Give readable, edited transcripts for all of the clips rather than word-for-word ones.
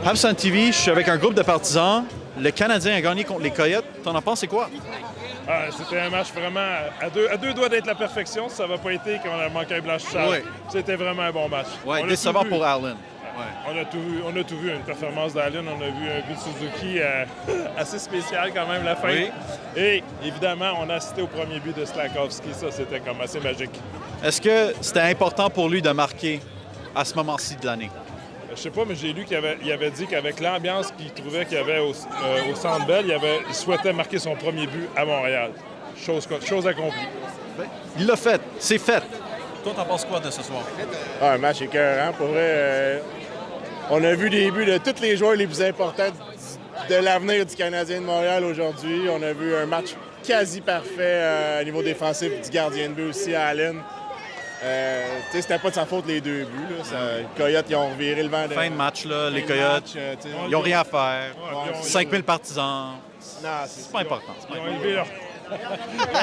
Habsan TV, je suis avec un groupe de partisans. Le Canadien a gagné contre les Coyotes. T'en as pensé quoi? Ah, c'était un match vraiment à deux doigts d'être la perfection. Ça va pas été quand on a manqué un blanchissage. Oui. C'était vraiment un bon match. Ouais, On a décevant tout vu. pour Allen. On a tout vu. Une performance d'Allen, on a vu un but de Suzuki assez spécial quand même la fin. Oui. Et évidemment, on a assisté au premier but de Slafkovsky. Ça, c'était comme assez magique. Est-ce que c'était important pour lui de marquer à ce moment-ci de l'année? Je sais pas, mais j'ai lu qu'il avait dit qu'avec l'ambiance qu'il trouvait qu'il y avait au Centre Bell, il souhaitait marquer son premier but à Montréal. Chose accomplie. Il l'a fait. C'est fait. Toi, t'en penses quoi de ce soir? Ah, un match écœurant. Pour vrai, on a vu des buts de tous les joueurs les plus importants de l'avenir du Canadien de Montréal aujourd'hui. On a vu un match quasi parfait au niveau défensif du gardien de but aussi à Allen. C'était pas de sa faute les deux buts. Les Coyotes, ils ont reviré le vent. Fin de match, là, les de Coyotes, match, ils n'ont rien à faire. Ouais, 5000 partisans. Non, C'est pas important. Ils ont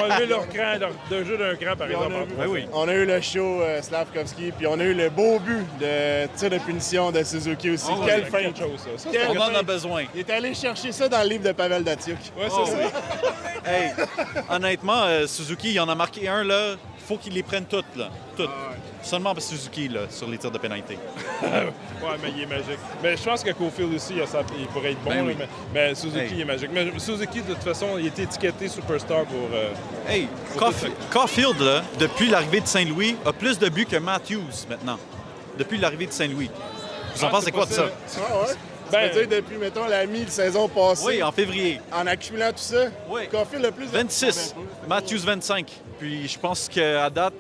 élevé leur cran, de jeu d'un cran, par exemple. Oui. On a eu le show Slafkovsky, puis on a eu le beau but de tir de punition de Suzuki aussi. Oh, Quelle C'est fin! quelque chose, ça. Quelle On en fin. a besoin. Il est allé chercher ça dans le livre de Pavel Datsyuk. Ouais, Oh, c'est ça. oui. Hey, honnêtement, Suzuki, il en a marqué un, là. Il faut qu'il les prenne toutes, là. Toutes. Seulement pour Suzuki, là, sur les tirs de pénalité. Ouais, mais il est magique. Mais je pense que Caulfield aussi, il pourrait être bon, Ben là, oui. mais Suzuki Hey. il est magique. Mais Suzuki, de toute façon, il était étiqueté superstar pour... Hey, Caulfield, là, depuis l'arrivée de Saint-Louis, a plus de buts que Matthews, maintenant. Depuis l'arrivée de Saint-Louis. Vous en Ah, pensez c'est quoi de ça? possible. Ah ouais? Ben- Tu veux dire, depuis, mettons, la mi-saison passée, Oui, en février. en accumulant tout ça, Oui. Caulfield le plus... 26. Matthews, 25. Puis je pense qu'à date,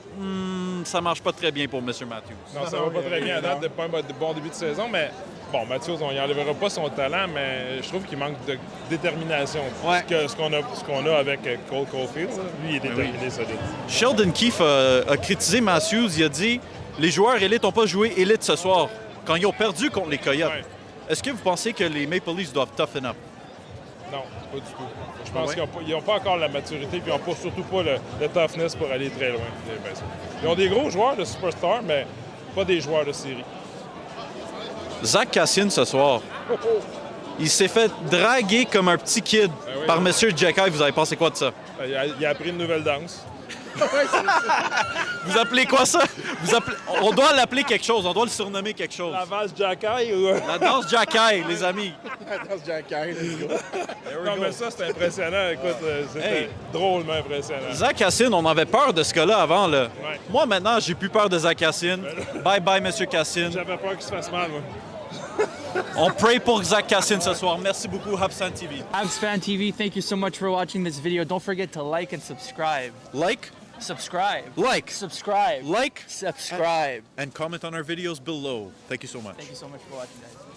ça marche pas très bien pour M. Matthews. Non, ça va pas très bien à date, pas un bon début de saison, mais bon, Mathieu, on n'y enlèvera pas son talent, mais je trouve qu'il manque de détermination. Ouais. Ce qu'on a avec Cole Caulfield, là, lui, il est déterminé, solide. Sheldon Keefe a critisé Matthews. Il a dit « Les joueurs élites n'ont pas joué élite ce soir, quand ils ont perdu contre les Coyotes. Ouais. Est-ce que vous pensez que les Maple Leafs doivent toughen up? Non, pas du tout. Je pense Ah ouais? qu'ils n'ont pas encore la maturité, puis ils n'ont surtout pas le toughness pour aller très loin. Ils ont des gros joueurs de superstars, mais pas des joueurs de série. Zach Cassian, ce soir, il s'est fait draguer comme un petit kid oui. par M. Jacky. Vous avez pensé quoi de ça? Il a appris une nouvelle danse. Vous appelez quoi ça? On doit l'appeler quelque chose. On doit le surnommer quelque chose. La valse Jacky ou... La danse Jacky, les amis. Dans ce Jack High, let's go. Non, mais ça, c'était impressionnant. Écoute, c'était Hey. drôlement impressionnant. Zach Cassian, on avait peur de ce gars-là avant. Là. Ouais. Moi, maintenant, j'ai plus peur de Zach Cassian. Bye-bye, M. Cassian. J'avais peur qu'il se fasse mal, moi. On pray pour Zach Cassian ce soir. Merci beaucoup, Habsan TV. Habs Fan TV, thank you so much for watching this video. Don't forget to like and subscribe. Like, Subscribe. like, Subscribe. like, Subscribe. and comment on our videos below. Thank you so much. Thank you so much for watching, guys.